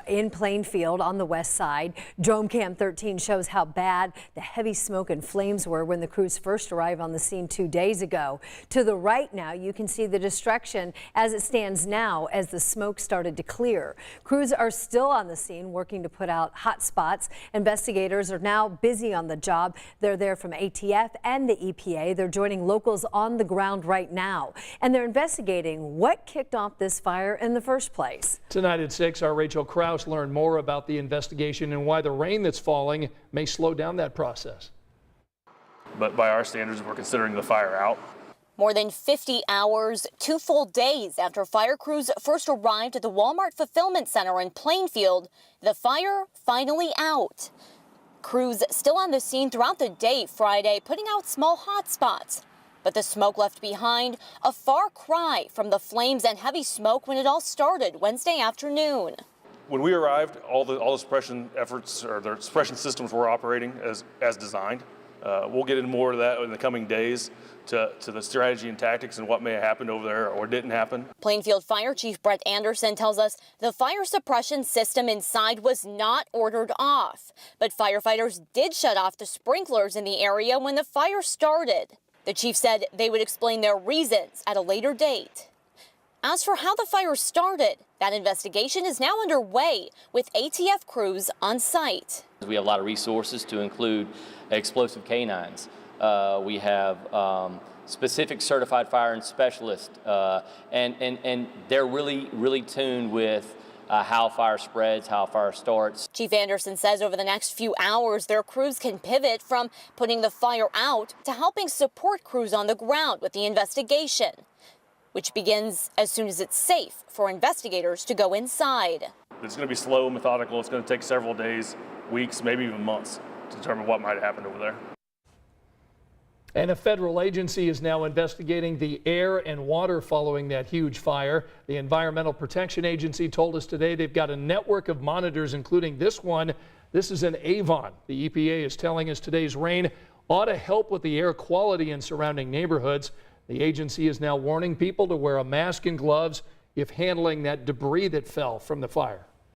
In Plainfield on the west side. Drone Cam 13 shows how bad the heavy smoke and flames were when the crews first arrived on the scene 2 days ago. To the right now, you can see the destruction as it stands now as the smoke started to clear. Crews are still on the scene working to put out hot spots. Investigators are now busy on the job. They're there from ATF and the EPA. They're joining locals on the ground right now, and they're investigating what kicked off this fire in the first place. Tonight at 6, our Rachel Krause learned more about the investigation and why the rain that's falling may slow down that process. But by our standards, we're considering the fire out. More than 50 hours, 2 full days after fire crews first arrived at the Walmart Fulfillment Center in Plainfield, the fire finally out. Crews still on the scene throughout the day Friday, putting out small hot spots. But the smoke left behind a far cry from the flames and heavy smoke when it all started Wednesday afternoon. When we arrived, all the suppression efforts or the suppression systems were operating as designed. We'll get into more of that in the coming days to the strategy and tactics and what may have happened over there or didn't happen. Plainfield Fire Chief Brett Anderson tells us the fire suppression system inside was not ordered off, but firefighters did shut off the sprinklers in the area when the fire started. The chief said they would explain their reasons at a later date. As for how the fire started, that investigation is now underway with ATF crews on site. We have a lot of resources to include explosive canines. We have specific certified fire specialists, and they're really tuned with how fire spreads, how fire starts. Chief Anderson says over the next few hours, their crews can pivot from putting the fire out to helping support crews on the ground with the investigation, which begins as soon as it's safe for investigators to go inside. It's going to be slow, methodical. It's going to take several days, weeks, maybe even months to determine what might have happened over there. And a federal agency is now investigating the air and water following that huge fire. The Environmental Protection Agency told us today they've got a network of monitors, including this one. This is in Avon. The EPA is telling us today's rain ought to help with the air quality in surrounding neighborhoods. The agency is now warning people to wear a mask and gloves if handling that debris that fell from the fire.